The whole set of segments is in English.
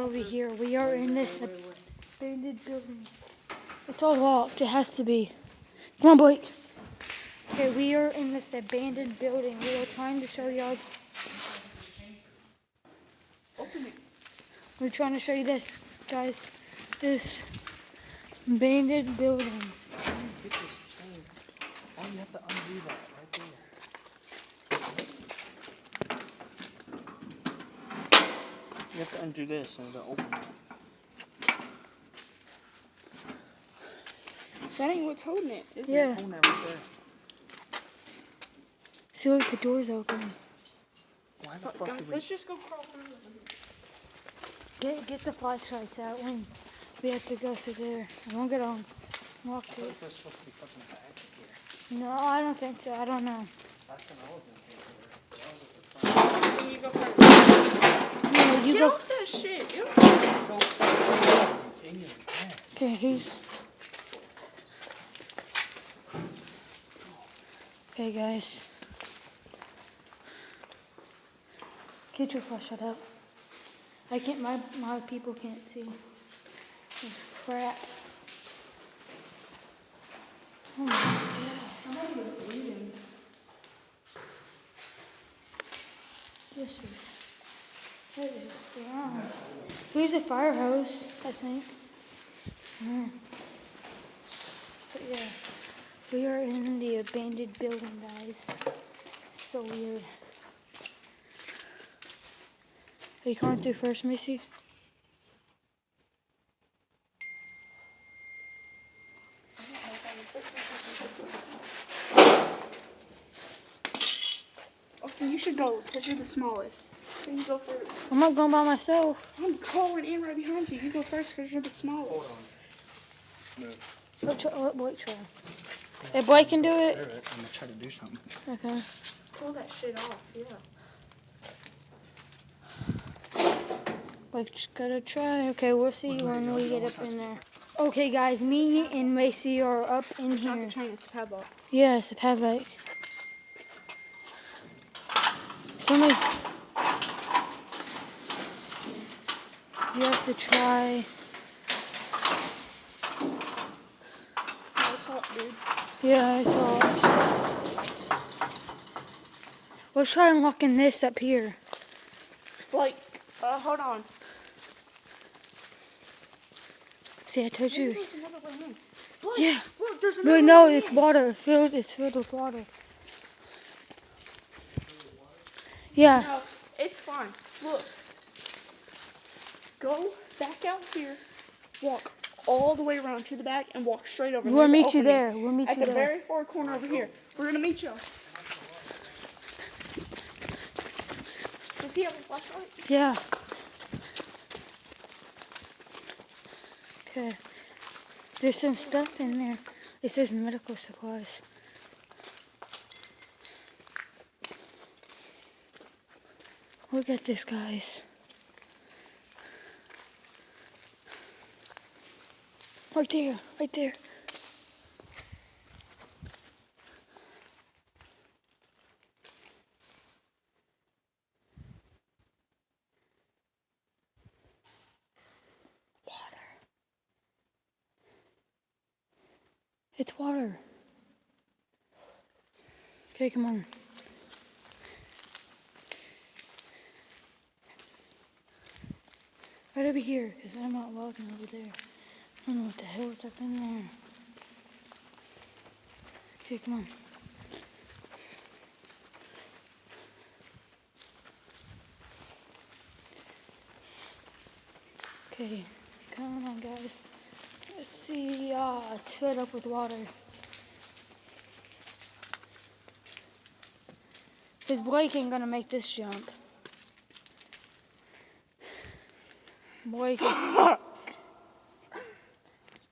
over here. We are in this abandoned building. It's all locked. It has to be. Come on, Blake. Okay, we are in this abandoned building. We are trying to show y'all. We're trying to show you this, guys. This abandoned building. Get this chain. Oh, you have to undo that right there. You have to undo this and it'll open it. That ain't what's holding it, is Yeah. it? It's holding that right there. See, look, the door's open. Why the fuck Guys, do we... let's just go crawl through it. Get the flashlights out when we have to go through there. I won't get on. Walk I through. thought we're supposed to be fucking back here. No, I don't think so. I don't know. Last time I was in here, that was at the front. So you go first. No, you Get go. off that shit. Ew. It's so fucking in your ass. Okay, who's? Okay, guys. Get your flashlight out. I can't. My people can't see. Oh, crap. Oh my god. Somebody was bleeding. This is. What is wrong? Here's a fire hose, I think. But yeah, we are in the abandoned building, guys. So weird. Are you coming through first, Missy? Austin, you should go because you're the smallest. So you go first. I'm not going by myself. I'm crawling in right behind you. You go first because you're the smallest. Let Blake try. If Blake can do it. I'm gonna try to do something. Okay. Pull that shit off, yeah. Blake's gotta try. Okay, we'll see when we get up in there. Okay, guys, me and Macy are up in It's not here. the chain, it's the padlock. Yeah, it's a padlock. Somebody. You have to try. Oh, it's hot, dude. Yeah, it's all. Let's try unlocking this up here. Like, hold on. See, I told you. There's another way in. Look, Yeah. look, there's another Wait, no, way it's in. water. It's filled with water. Yeah. No, it's fine. Look. Go back out here, walk all the way around to the back, and walk straight over. We'll There's an meet you opening there. We'll meet at you the there. very far corner over here. We're gonna meet you. Does he have a flashlight? Yeah. Okay. There's some stuff in there. It says medical supplies. Look at this, guys. Right there, right there. Water. It's water. Okay, come on. Right over here, because I'm not walking over there. I don't know what the hell is up in there. Okay, come on. Okay, come on, guys. Let's see. It's filled up with water. Because Blake ain't gonna make this jump. Blake,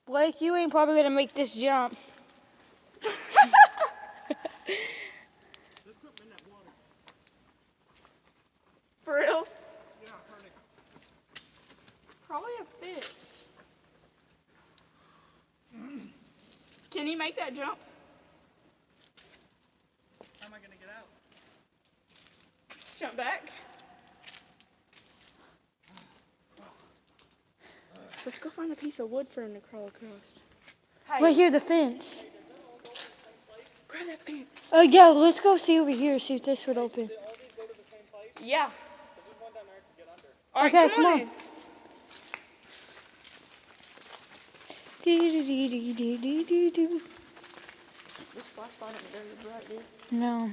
Blake, you ain't probably gonna make this jump. For real? Yeah, probably a fish. Can he make that jump? How am I gonna get out? Jump back? Let's go find a piece of wood for him to crawl across. Right here, the fence. Grab that fence. Oh yeah, let's go see over here. See if this would open. Yeah. All right, Okay, come on in. Do-do-do-do-do-do-do. This flashlight ain't very bright, dude. No.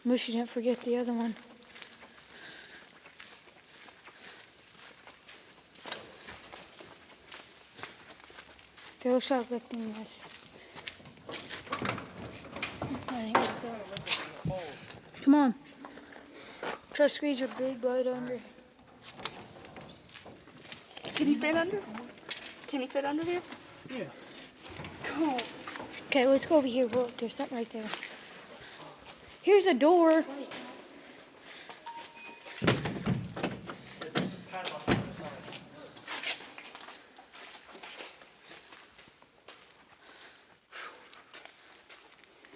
Wish you didn't forget the other one. Go shoplifting this. Come on. Try to squeeze your big butt under. Can he fit under? Can he fit under here? Yeah. Cool. Okay, let's go over here. Look, there's something right there. Here's a door.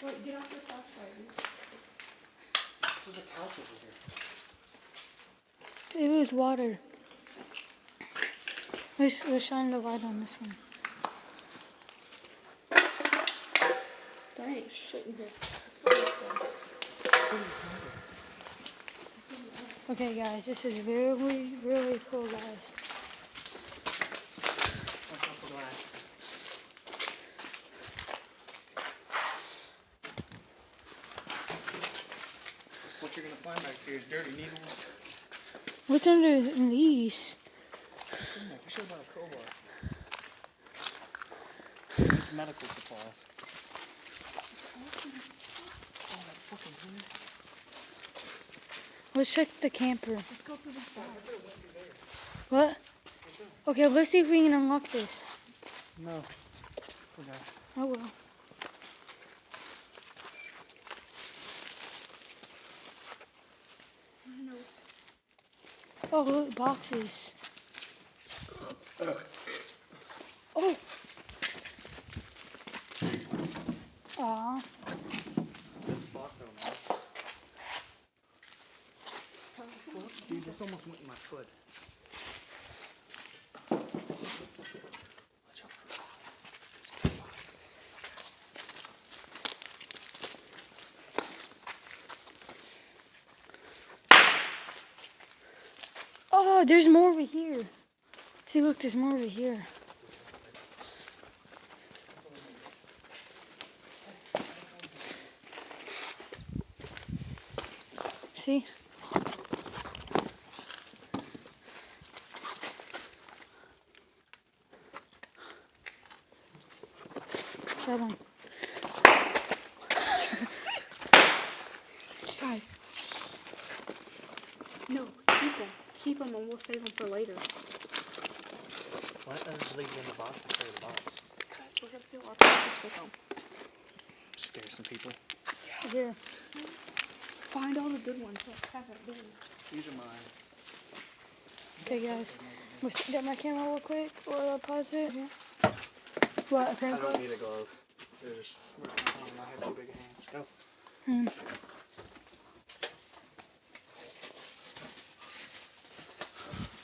Wait, get off your flashlight, dude. There's a couch over here. It was water. Let's shine the light on this one. There ain't shit in here. Let's go this way. Okay, guys, this is really, really cool, guys. Watch out for glass. What you're gonna find back here is dirty needles. What's under these? What's in there? We should have bought a crowbar. It's medical supplies. Oh, that fucking hood. Let's check the camper. Let's go through this door. What? Okay, let's see if we can unlock this. No. Okay. Oh well. Notes. Oh, look, boxes. Oh. Aw. That's fucked though, man. Fuck, dude, this almost went in my foot. Watch out for Oh, there's more over here. See, look, there's more over here. See? That one. Guys. No, keep them. Keep them and we'll save them for later. Why don't I just leave it in the box and carry the box? Guys, we're gonna fill our pockets with them. Scare some people. Here. Find all the good ones that haven't been. Use your mind. Okay, guys. We'll set down my camera real quick, or I'll pause it. What, a I prank don't call? need a glove. They're just, I have too big hands. Go.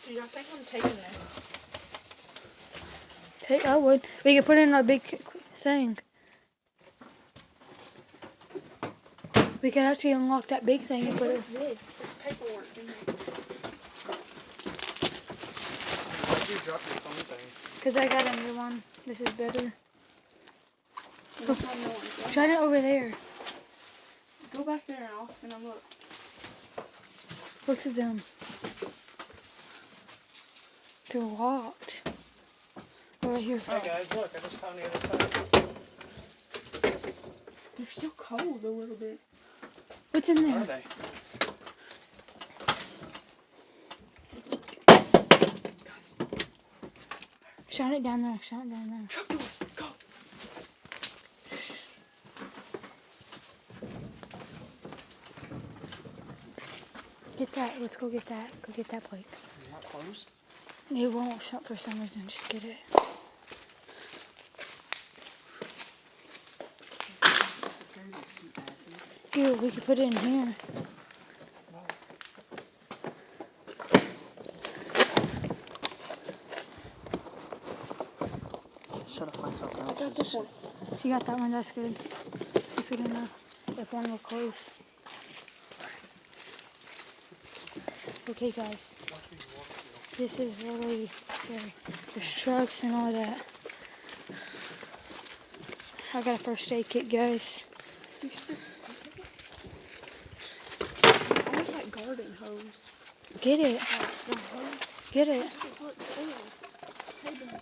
Dude, I think I'm taking this. I would. We could put it in a big thing. We could actually unlock that big thing and put What it. is this? There's paperwork in there. Why'd you drop your phone thing? Because I got a new one. This is better. You don't find no one's. Try it over there. Go back there and I'll look. Look at them. They're locked. Oh, right here. Hey guys, look, I just found the other side. They're still cold a little bit. What's in Are there? they? Shine it down there. Shine it down there. Truck doors, go. Get that. Let's go get that. Go get that, Blake. Is it not closed? It won't shut for some reason. Just get it. Here, we could put it in here. try to find something else. I got this one. She got that one. That's good. That's good enough. If one were close. Okay, guys. This is really there's trucks and all that. I got a first aid kit, guys. I want that garden hose. Get it. The hose. Get it. Just look, bullets. Hey, Ben.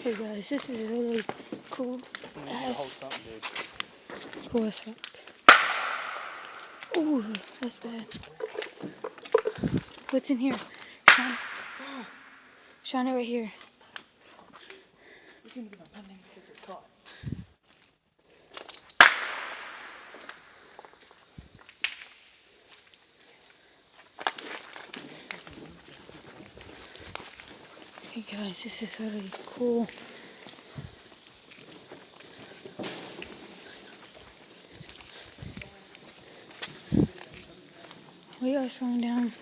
Hey guys, this is really cool. Hold something, dude. Cool as fuck. Ooh, that's bad. What's in here? Shine it right here. He's gonna be like, my name gets his car. Hey guys, this is really cool. We are slowing down.